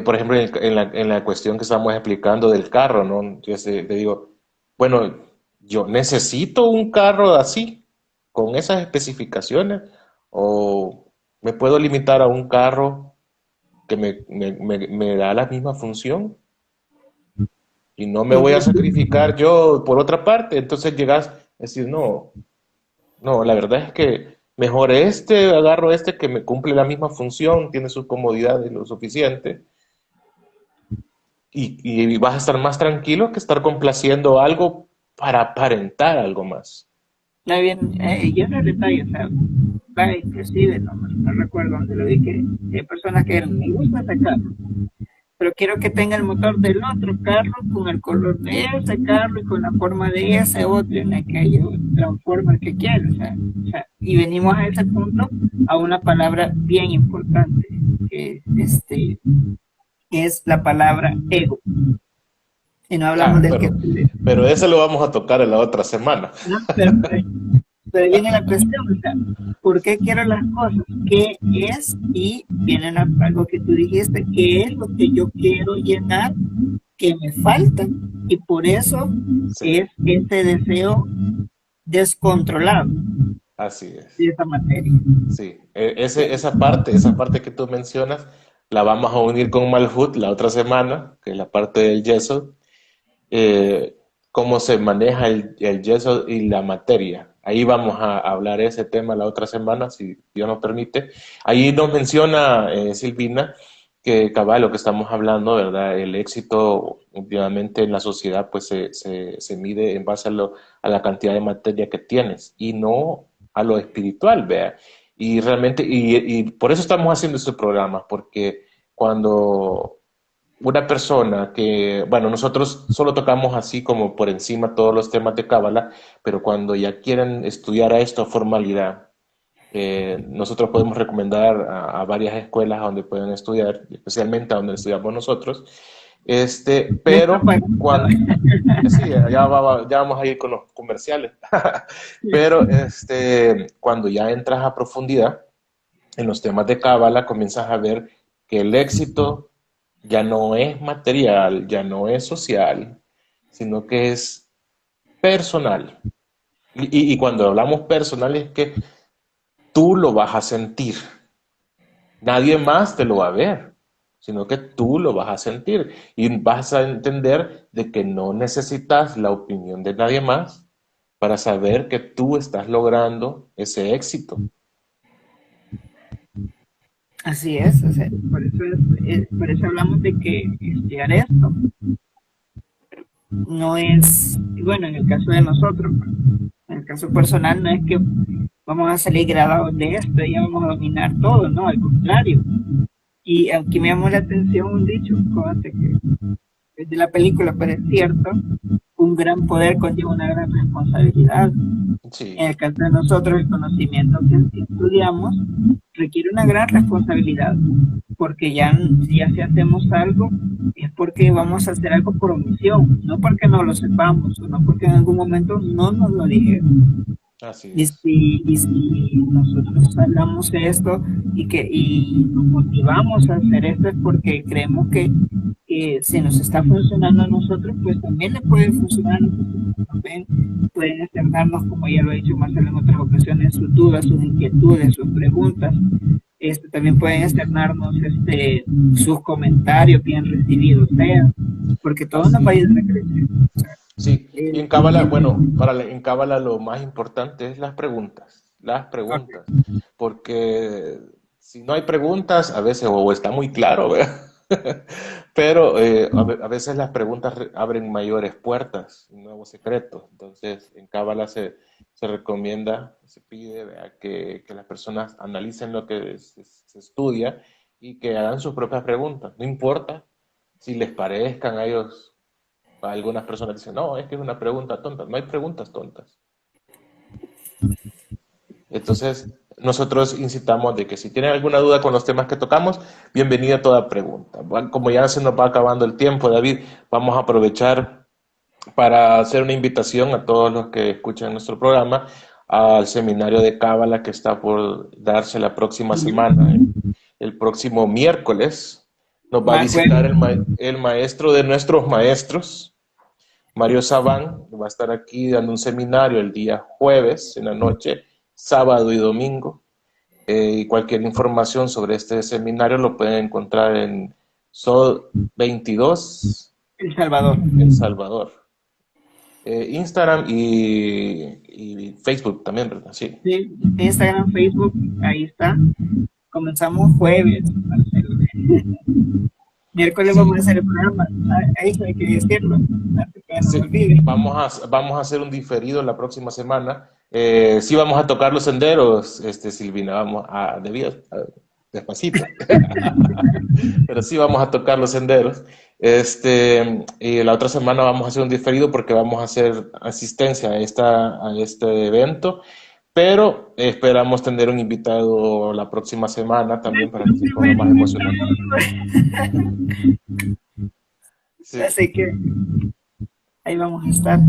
por ejemplo, en la cuestión que estamos explicando del carro, ¿no? Yo te digo, bueno, yo necesito un carro así, con esas especificaciones, o me puedo limitar a un carro que me da la misma función y no me voy a sacrificar yo por otra parte. Entonces llegas a decir, no, no, la verdad es que mejor agarro que me cumple la misma función, tiene sus comodidades lo suficiente, y vas a estar más tranquilo que estar complaciendo algo para aparentar algo más. Está bien, y otro detalle, o sea, inclusive, no recuerdo dónde lo vi, que hay personas que me gusta ese carro, pero quiero que tenga el motor del otro carro con el color de ese carro y con la forma de ese otro en el que yo transformo el que quiero. Y venimos a ese punto a una palabra bien importante, que es la palabra ego. Y no hablamos del que... Pero eso lo vamos a tocar en la otra semana. No, pero viene la cuestión, o sea, ¿por qué quiero las cosas? ¿Qué es? Y viene algo que tú dijiste, ¿qué es lo que yo quiero llenar que me falta? Y por eso sí. Es este deseo descontrolado. Así es. De esa materia. Sí, esa parte que tú mencionas, la vamos a unir con Malhut la otra semana, que es la parte del Yesod, cómo se maneja el Yesod y la materia. Ahí vamos a hablar ese tema la otra semana, si Dios nos permite. Ahí nos menciona Silvina que cabal, lo que estamos hablando, ¿verdad? El éxito últimamente en la sociedad pues se mide en base a la cantidad de materia que tienes y no a lo espiritual, vea. Y realmente, y por eso estamos haciendo este programa, porque cuando una persona que, bueno, nosotros solo tocamos así como por encima todos los temas de Cábala, pero cuando ya quieren estudiar a esto a formalidad, nosotros podemos recomendar a varias escuelas donde pueden estudiar, especialmente a donde estudiamos nosotros, pero cuando, sí, ya vamos a ir con los comerciales, pero cuando ya entras a profundidad en los temas de Cábala, comienzas a ver que el éxito ya no es material, ya no es social, sino que es personal. Y cuando hablamos personal es que tú lo vas a sentir. Nadie más te lo va a ver, sino que tú lo vas a sentir y vas a entender de que no necesitas la opinión de nadie más para saber que tú estás logrando ese éxito. Así es, o sea, por eso hablamos de que estudiar esto no es, bueno, en el caso de nosotros, en el caso personal, no es que vamos a salir graduados de esto y ya vamos a dominar todo, no, al contrario. Y aquí me llamó la atención un dicho, que es de la película, pero es cierto, un gran poder conlleva una gran responsabilidad. Sí. En el caso de nosotros, el conocimiento que estudiamos requiere una gran responsabilidad, porque si hacemos algo, es porque vamos a hacer algo por omisión, no porque no lo sepamos, no porque en algún momento no nos lo dijeron. Así es. Y si nosotros hablamos de esto y nos motivamos a hacer esto es porque creemos que si nos está funcionando a nosotros, pues también le puede funcionar a nosotros. También pueden externarnos, como ya lo he dicho Marcelo en otras ocasiones, sus dudas, sus inquietudes, sus preguntas. También pueden externarnos sus comentarios bien recibidos, porque todo nos va a ayudar a crecer. Sí, y en Cábala, bueno, en Cábala lo más importante es las preguntas, porque si no hay preguntas, a veces o está muy claro, ¿verdad? Pero a veces las preguntas abren mayores puertas, nuevos secretos. Entonces, en Cábala se recomienda, se pide, ¿verdad?, que las personas analicen lo que se estudia y que hagan sus propias preguntas. No importa si les parezcan a ellos. Algunas personas dicen, no, es que es una pregunta tonta. No hay preguntas tontas. Entonces, nosotros incitamos de que si tienen alguna duda con los temas que tocamos, bienvenida toda pregunta. Como ya se nos va acabando el tiempo, David, vamos a aprovechar para hacer una invitación a todos los que escuchan nuestro programa al seminario de Cábala que está por darse la próxima semana, el próximo miércoles. Nos va a visitar el maestro de nuestros maestros, Mario Sabán, va a estar aquí dando un seminario el día jueves en la noche, sábado y domingo. Y cualquier información sobre este seminario lo pueden encontrar en SOD 22, El Salvador. El Salvador. Instagram y Facebook también, ¿verdad? Sí. Sí, Instagram, Facebook, ahí está. Comenzamos jueves, Marcelo. Miércoles vamos a Sí, hacer el programa. Eso hay que decirlo, antes que no me sí. olvide. Vamos a hacer un diferido la próxima semana. Sí vamos a tocar los senderos, Silvina, vamos a, despacito. Pero sí vamos a tocar los senderos. Y la otra semana vamos a hacer un diferido porque vamos a hacer asistencia a este evento, pero esperamos tener un invitado la próxima semana también para que se ponga más emocionante. Sí, Así que ahí vamos a estar.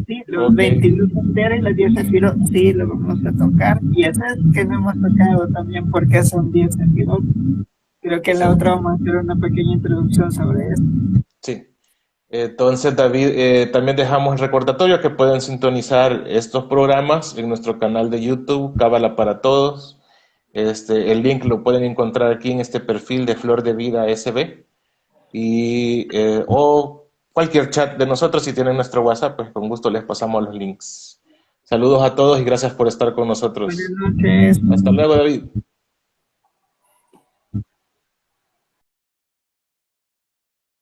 Sí, los ok. 22 enteros y las 10 Sefirot, sí, lo vamos a tocar. Y eso es que no hemos tocado también porque son 10 Sefirot. Creo que en Sí, la otra vamos a hacer una pequeña introducción sobre eso. sí. Entonces, David, también dejamos el recordatorio que pueden sintonizar estos programas en nuestro canal de YouTube, Cábala para Todos. El link lo pueden encontrar aquí en este perfil de Flor de Vida SB. O cualquier chat de nosotros, si tienen nuestro WhatsApp, pues con gusto les pasamos los links. Saludos a todos y gracias por estar con Buenas nosotros. noches. Hasta luego, David.